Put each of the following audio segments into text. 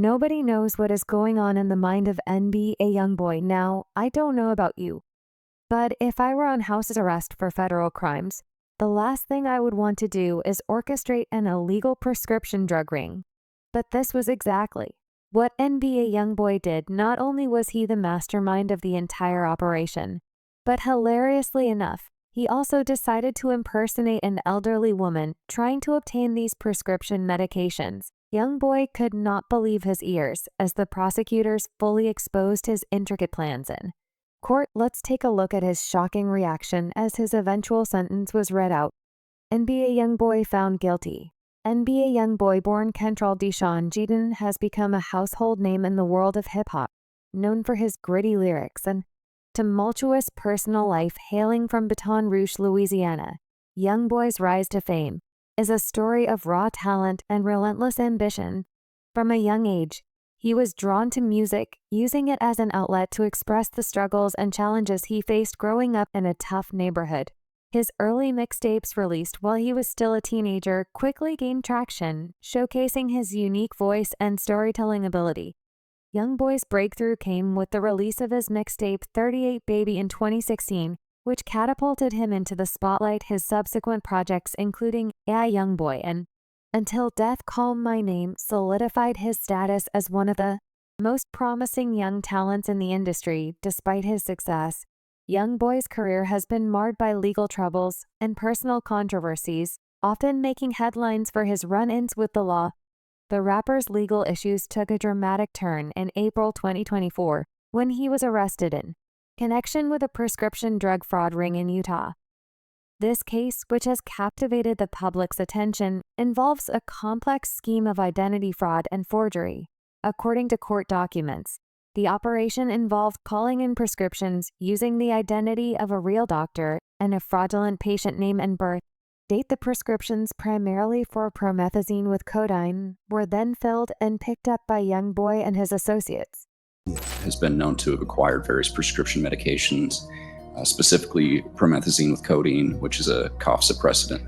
Nobody knows what is going on in the mind of NBA Youngboy. Now, I don't know about you, but if I were on house arrest for federal crimes, the last thing I would want to do is orchestrate an illegal prescription drug ring. But this was exactly what NBA Youngboy did. Not only was he the mastermind of the entire operation, but hilariously enough, he also decided to impersonate an elderly woman trying to obtain these prescription medications. Youngboy could not believe his ears as the prosecutors fully exposed his intricate plans in court. Let's take a look at his shocking reaction as his eventual sentence was read out. NBA Youngboy found guilty. NBA Youngboy, born Kentrell Deshawn Jeton, has become a household name in the world of hip-hop, known for his gritty lyrics and tumultuous personal life. Hailing from Baton Rouge, Louisiana, Youngboy's rise to fame is a story of raw talent and relentless ambition. From a young age, he was drawn to music, using it as an outlet to express the struggles and challenges he faced growing up in a tough neighborhood. His early mixtapes, released while he was still a teenager, quickly gained traction, showcasing his unique voice and storytelling ability. Youngboy's breakthrough came with the release of his mixtape 38 Baby in 2016, which catapulted him into the spotlight. His subsequent projects, including Yeah Youngboy and Until Death Call My Name, solidified his status as one of the most promising young talents in the industry. Despite his success, Youngboy's career has been marred by legal troubles and personal controversies, often making headlines for his run-ins with the law. The rapper's legal issues took a dramatic turn in April 2024 when he was arrested in connection with a prescription drug fraud ring in Utah. This case, which has captivated the public's attention, involves a complex scheme of identity fraud and forgery. According to court documents, the operation involved calling in prescriptions using the identity of a real doctor and a fraudulent patient name and birth date. The prescriptions, primarily for promethazine with codeine, were then filled and picked up by Youngboy and his associates. Has been known to have acquired various prescription medications, specifically promethazine with codeine, which is a cough suppressant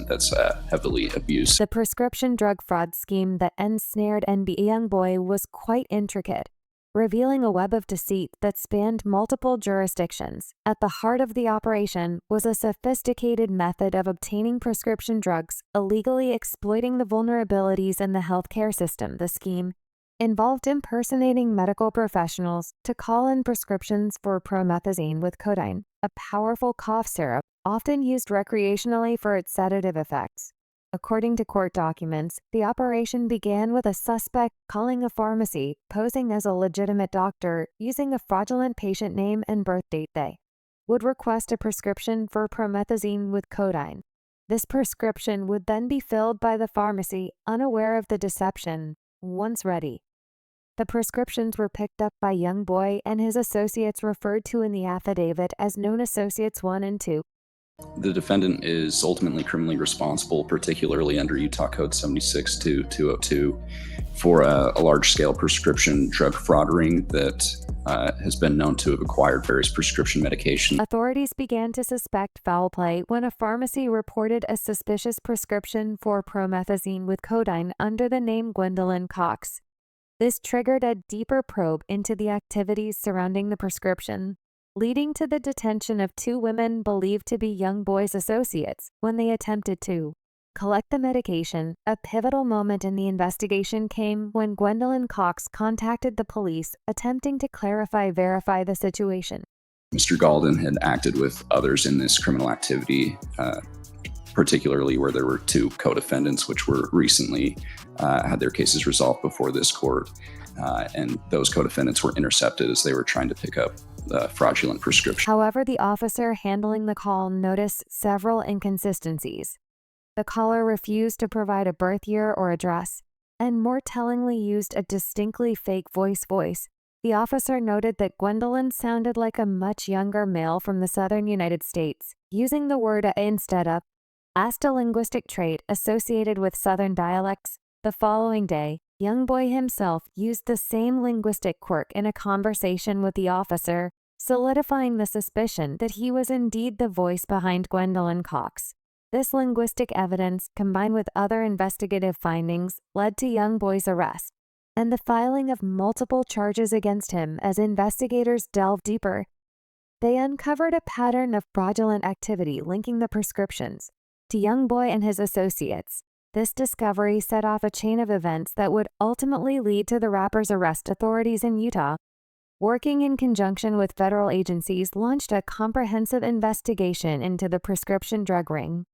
that's heavily abused. The prescription drug fraud scheme that ensnared NBA Youngboy was quite intricate, revealing a web of deceit that spanned multiple jurisdictions. At the heart of the operation was a sophisticated method of obtaining prescription drugs, illegally exploiting the vulnerabilities in the healthcare system. The scheme involved impersonating medical professionals to call in prescriptions for promethazine with codeine, a powerful cough syrup often used recreationally for its sedative effects. According to court documents, the operation began with a suspect calling a pharmacy, posing as a legitimate doctor, using a fraudulent patient name and birth date. They would request a prescription for promethazine with codeine. This prescription would then be filled by the pharmacy, unaware of the deception. Once ready, the prescriptions were picked up by Youngboy and his associates, referred to in the affidavit as known associates 1 and 2. The defendant is ultimately criminally responsible, particularly under Utah Code 76-202, for a large-scale prescription drug fraud ring that has been known to have acquired various prescription medications. Authorities began to suspect foul play when a pharmacy reported a suspicious prescription for promethazine with codeine under the name Gwendolyn Cox. This triggered a deeper probe into the activities surrounding the prescription, leading to the detention of 2 women believed to be Youngboy's associates when they attempted to collect the medication. A pivotal moment in the investigation came when Gwendolyn Cox contacted the police, attempting to verify the situation. Mr. Galden had acted with others in this criminal activity, particularly where there were 2 co-defendants, which were recently had their cases resolved before this court. And those co-defendants were intercepted as they were trying to pick up the fraudulent prescription. However, the officer handling the call noticed several inconsistencies. The caller refused to provide a birth year or address, and more tellingly used a distinctly fake voice. The officer noted that Gwendolyn sounded like a much younger male from the southern United States, using the word instead of, asked a linguistic trait associated with southern dialects. The following day, Youngboy himself used the same linguistic quirk in a conversation with the officer, solidifying the suspicion that he was indeed the voice behind Gwendolyn Cox. This linguistic evidence, combined with other investigative findings, led to Youngboy's arrest. and the filing of multiple charges against him as investigators delved deeper. They uncovered a pattern of fraudulent activity linking the prescriptions to Youngboy and his associates. This discovery set off a chain of events that would ultimately lead to the rapper's arrest. Authorities in Utah, working in conjunction with federal agencies, launched a comprehensive investigation into the prescription drug ring.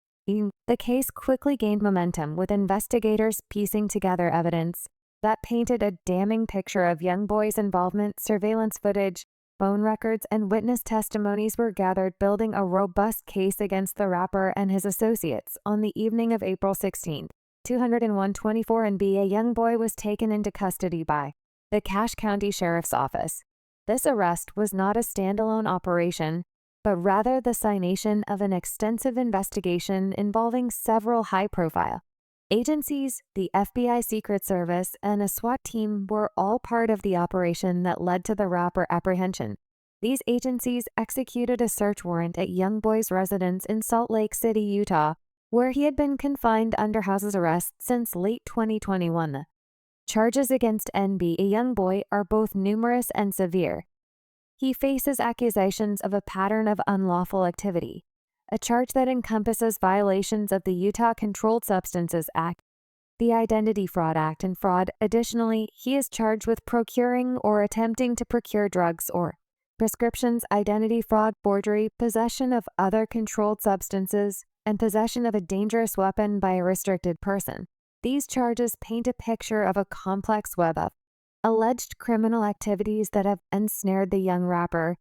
The case quickly gained momentum, with investigators piecing together evidence that painted a damning picture of Youngboy's involvement. Surveillance footage, phone records, and witness testimonies were gathered, building a robust case against the rapper and his associates. On the evening of April 16, 2024, NBA Youngboy was taken into custody by the Cache County Sheriff's Office. This arrest was not a standalone operation, but rather the signation of an extensive investigation involving several high-profile agencies. The FBI Secret Service and a SWAT team were all part of the operation that led to the rapper apprehension. These agencies executed a search warrant at Youngboy's residence in Salt Lake City, Utah, where he had been confined under house arrest since late 2021. Charges against NBA Youngboy are both numerous and severe. He faces accusations of a pattern of unlawful activity, a charge that encompasses violations of the Utah Controlled Substances Act, the Identity Fraud Act, and fraud. Additionally, he is charged with procuring or attempting to procure drugs or prescriptions, identity fraud, forgery, possession of other controlled substances, and possession of a dangerous weapon by a restricted person. These charges paint a picture of a complex web of alleged criminal activities that have ensnared the young rapper.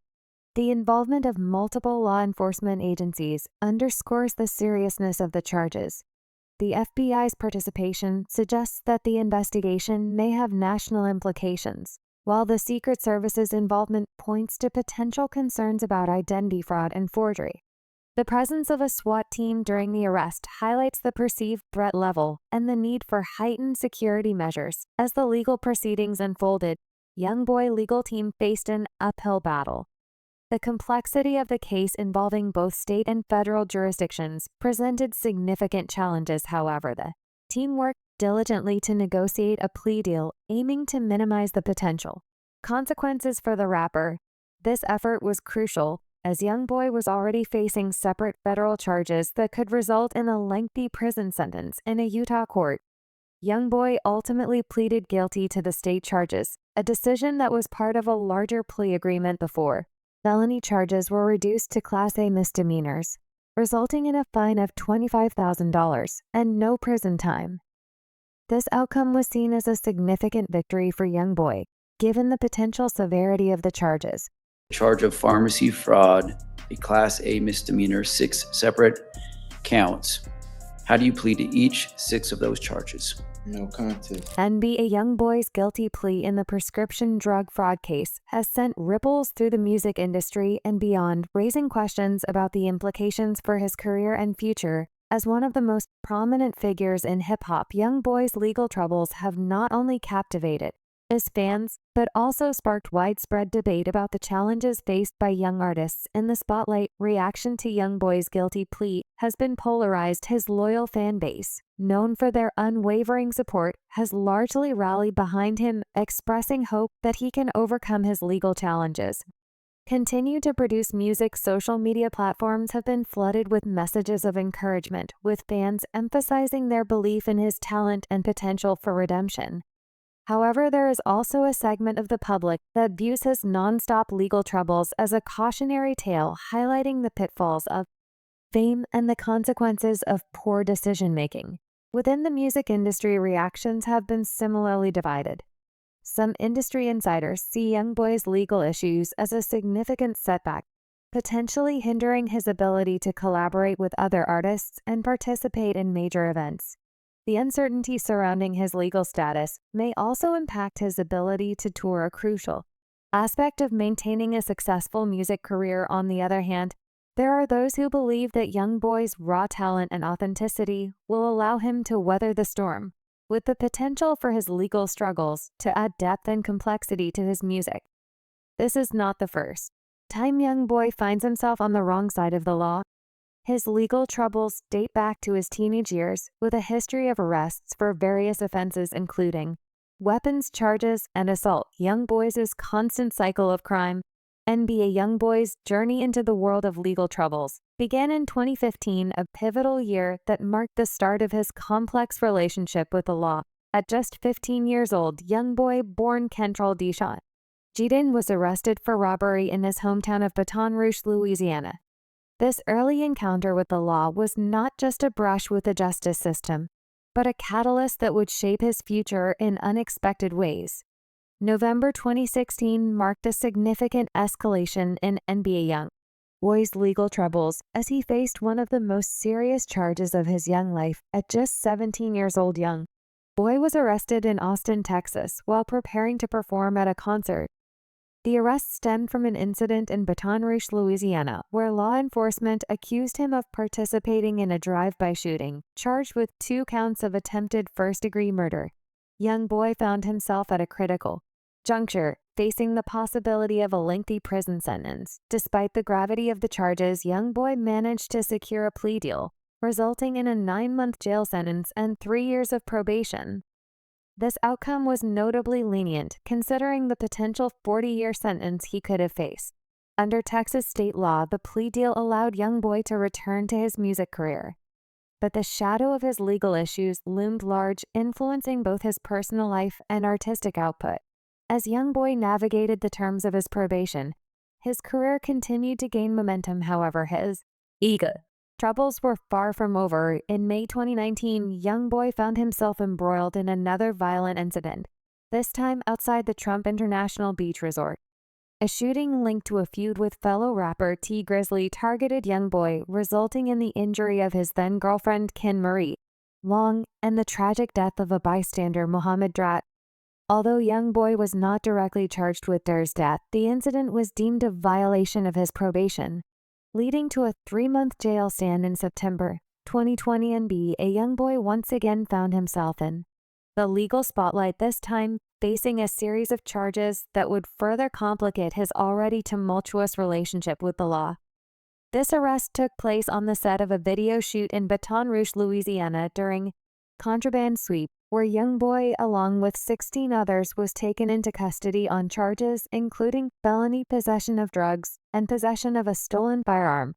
The involvement of multiple law enforcement agencies underscores the seriousness of the charges. The FBI's participation suggests that the investigation may have national implications, while the Secret Service's involvement points to potential concerns about identity fraud and forgery. The presence of a SWAT team during the arrest highlights the perceived threat level and the need for heightened security measures. As the legal proceedings unfolded, Youngboy legal team faced an uphill battle. The complexity of the case, involving both state and federal jurisdictions, presented significant challenges. However, the team worked diligently to negotiate a plea deal, aiming to minimize the potential consequences for the rapper. This effort was crucial, as Youngboy was already facing separate federal charges that could result in a lengthy prison sentence in a Utah court. Youngboy ultimately pleaded guilty to the state charges, a decision that was part of a larger plea agreement before. Felony charges were reduced to Class A misdemeanors, resulting in a fine of $25,000 and no prison time. This outcome was seen as a significant victory for Youngboy, given the potential severity of the charges. Charge of pharmacy fraud, a Class A misdemeanor, 6 separate counts. How do you plead to each 6 of those charges? No contest. NBA Youngboy's guilty plea in the prescription drug fraud case has sent ripples through the music industry and beyond, raising questions about the implications for his career and future. As one of the most prominent figures in hip-hop, Youngboy's legal troubles have not only captivated his fans, but also sparked widespread debate about the challenges faced by young artists in the spotlight. Reaction to Youngboy's guilty plea has been polarized. His loyal fan base, known for their unwavering support, has largely rallied behind him, expressing hope that he can overcome his legal challenges. Continue to produce music. Social media platforms have been flooded with messages of encouragement, with fans emphasizing their belief in his talent and potential for redemption. However, there is also a segment of the public that views his nonstop legal troubles as a cautionary tale, highlighting the pitfalls of fame and the consequences of poor decision-making. Within the music industry, reactions have been similarly divided. Some industry insiders see Youngboy's legal issues as a significant setback, potentially hindering his ability to collaborate with other artists and participate in major events. The uncertainty surrounding his legal status may also impact his ability to tour, a crucial aspect of maintaining a successful music career. On the other hand, there are those who believe that Youngboy's raw talent and authenticity will allow him to weather the storm, with the potential for his legal struggles to add depth and complexity to his music. This is not the first time Youngboy finds himself on the wrong side of the law. His legal troubles date back to his teenage years, with a history of arrests for various offenses including weapons charges, and assault. Youngboy's constant cycle of crime. NBA Youngboy's journey into the world of legal troubles began in 2015, a pivotal year that marked the start of his complex relationship with the law. At just 15 years old, Youngboy, born Kentrell Deshawn Jeden, was arrested for robbery in his hometown of Baton Rouge, Louisiana. This early encounter with the law was not just a brush with the justice system, but a catalyst that would shape his future in unexpected ways. November 2016 marked a significant escalation in NBA Youngboy's legal troubles as he faced one of the most serious charges of his young life. At just 17 years old, Youngboy was arrested in Austin, Texas, while preparing to perform at a concert. The arrest stemmed from an incident in Baton Rouge, Louisiana, where law enforcement accused him of participating in a drive-by shooting, charged with 2 counts of attempted first-degree murder. Youngboy found himself at a critical juncture, facing the possibility of a lengthy prison sentence. Despite the gravity of the charges, Youngboy managed to secure a plea deal, resulting in a 9-month jail sentence and 3 years of probation. This outcome was notably lenient, considering the potential 40-year sentence he could have faced. Under Texas state law, the plea deal allowed Youngboy to return to his music career. But the shadow of his legal issues loomed large, influencing both his personal life and artistic output. As Youngboy navigated the terms of his probation, his career continued to gain momentum. However, his ego troubles were far from over. In May 2019, Youngboy found himself embroiled in another violent incident, this time outside the Trump International Beach Resort. A shooting linked to a feud with fellow rapper T Grizzly targeted Youngboy, resulting in the injury of his then-girlfriend Ken Marie Long and the tragic death of a bystander, Mohammed Drat. Although Youngboy was not directly charged with Dur's death, the incident was deemed a violation of his probation, leading to a 3-month jail stand in September 2020. NBA Youngboy once again found himself in the legal spotlight, this time facing a series of charges that would further complicate his already tumultuous relationship with the law. This arrest took place on the set of a video shoot in Baton Rouge, Louisiana during contraband sweep, where Youngboy, along with 16 others, was taken into custody on charges including felony possession of drugs and possession of a stolen firearm.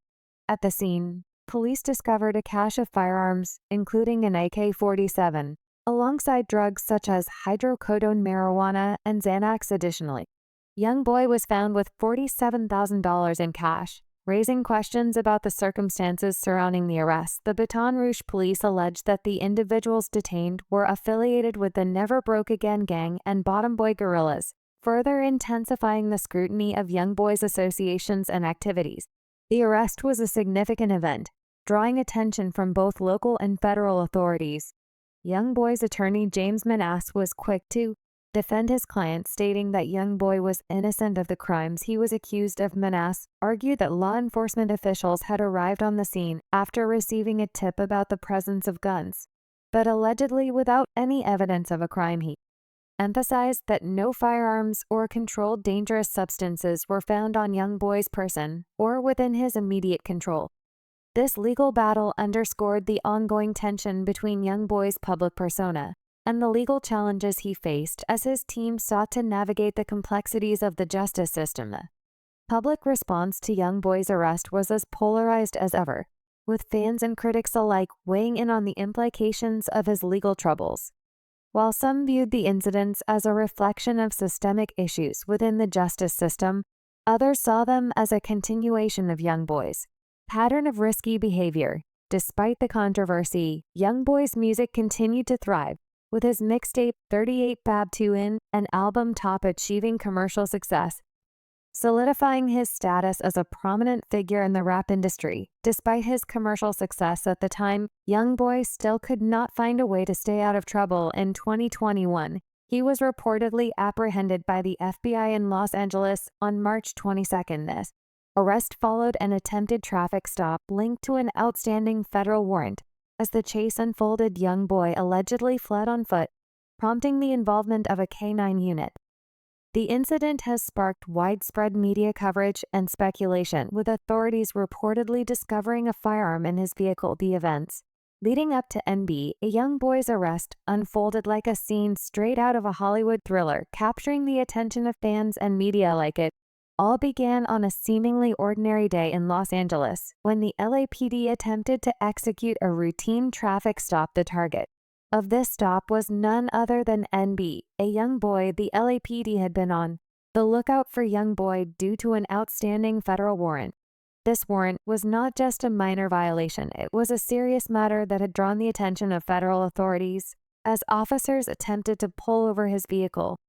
At the scene, police discovered a cache of firearms, including an AK-47, alongside drugs such as hydrocodone, marijuana, and Xanax. Additionally, Youngboy was found with $47,000 in cash, raising questions about the circumstances surrounding the arrest. The Baton Rouge police alleged that the individuals detained were affiliated with the Never Broke Again gang and Bottom Boy guerrillas, further intensifying the scrutiny of Youngboy's associations and activities. The arrest was a significant event, drawing attention from both local and federal authorities. Youngboy's attorney James Manasse was quick to defend his client, stating that Youngboy was innocent of the crimes he was accused of. Manasse argued that law enforcement officials had arrived on the scene after receiving a tip about the presence of guns, but allegedly without any evidence of a crime. He emphasized that no firearms or controlled dangerous substances were found on Youngboy's person or within his immediate control. This legal battle underscored the ongoing tension between Youngboy's public persona and the legal challenges he faced as his team sought to navigate the complexities of the justice system. The public response to Youngboy's arrest was as polarized as ever, with fans and critics alike weighing in on the implications of his legal troubles. While some viewed the incidents as a reflection of systemic issues within the justice system, others saw them as a continuation of Youngboy's pattern of risky behavior. Despite the controversy, Youngboy's music continued to thrive, with his mixtape 38 Fab 2 In, an album top achieving commercial success, solidifying his status as a prominent figure in the rap industry. Despite his commercial success at the time, Youngboy still could not find a way to stay out of trouble. In 2021, he was reportedly apprehended by the FBI in Los Angeles on March 22nd. This arrest followed an attempted traffic stop linked to an outstanding federal warrant. As the chase unfolded, Youngboy allegedly fled on foot, prompting the involvement of a K-9 unit. The incident has sparked widespread media coverage and speculation, with authorities reportedly discovering a firearm in his vehicle. The events Leading up to NB, a young boy's arrest unfolded like a scene straight out of a Hollywood thriller, capturing the attention of fans and media alike. It all began on a seemingly ordinary day in Los Angeles, when the LAPD attempted to execute a routine traffic stop. The target of this stop was none other than NB, a young boy the LAPD had been on the lookout for Youngboy due to an outstanding federal warrant. This warrant was not just a minor violation, it was a serious matter that had drawn the attention of federal authorities as officers attempted to pull over his vehicle.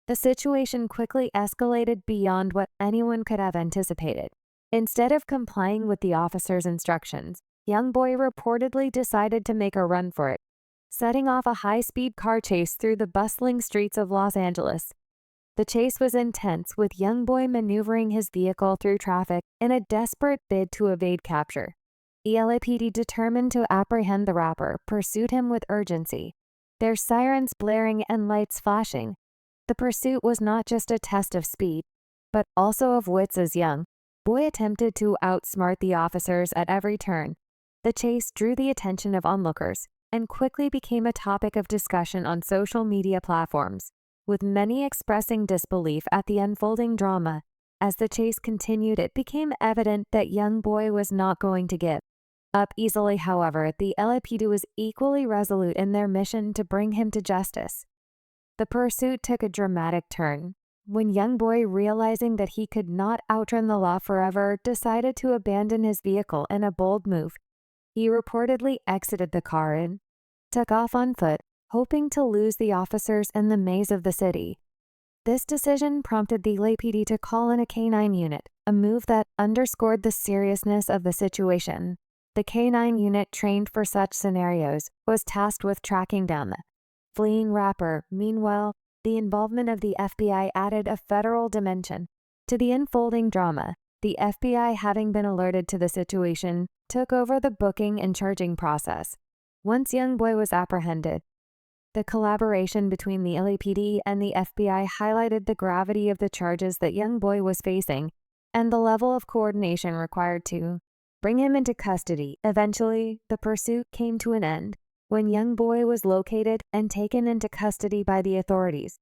The situation quickly escalated beyond what anyone could have anticipated. Instead of complying with the officer's instructions, Youngboy reportedly decided to make a run for it, setting off a high-speed car chase through the bustling streets of Los Angeles. The chase was intense, with Youngboy maneuvering his vehicle through traffic in a desperate bid to evade capture. The LAPD, determined to apprehend the rapper, pursued him with urgency, their sirens blaring and lights flashing. The pursuit was not just a test of speed, but also of wits, as Youngboy attempted to outsmart the officers at every turn. The chase drew the attention of onlookers and quickly became a topic of discussion on social media platforms, with many expressing disbelief at the unfolding drama. As the chase continued, it became evident that Youngboy was not going to give up easily. However, the LAPD was equally resolute in their mission to bring him to justice. The pursuit took a dramatic turn when Youngboy, realizing that he could not outrun the law forever, decided to abandon his vehicle in a bold move. He reportedly exited the car and took off on foot, hoping to lose the officers in the maze of the city. This decision prompted the LAPD to call in a K-9 unit, a move that underscored the seriousness of the situation. The K-9 unit, trained for such scenarios, was tasked with tracking down the fleeing rapper. Meanwhile, the involvement of the FBI added a federal dimension to the unfolding drama. The FBI, having been alerted to the situation, took over the booking and charging process. Once Youngboy was apprehended, the collaboration between the LAPD and the FBI highlighted the gravity of the charges that Youngboy was facing and the level of coordination required to bring him into custody. Eventually, the pursuit came to an end when Youngboy was located and taken into custody by the authorities.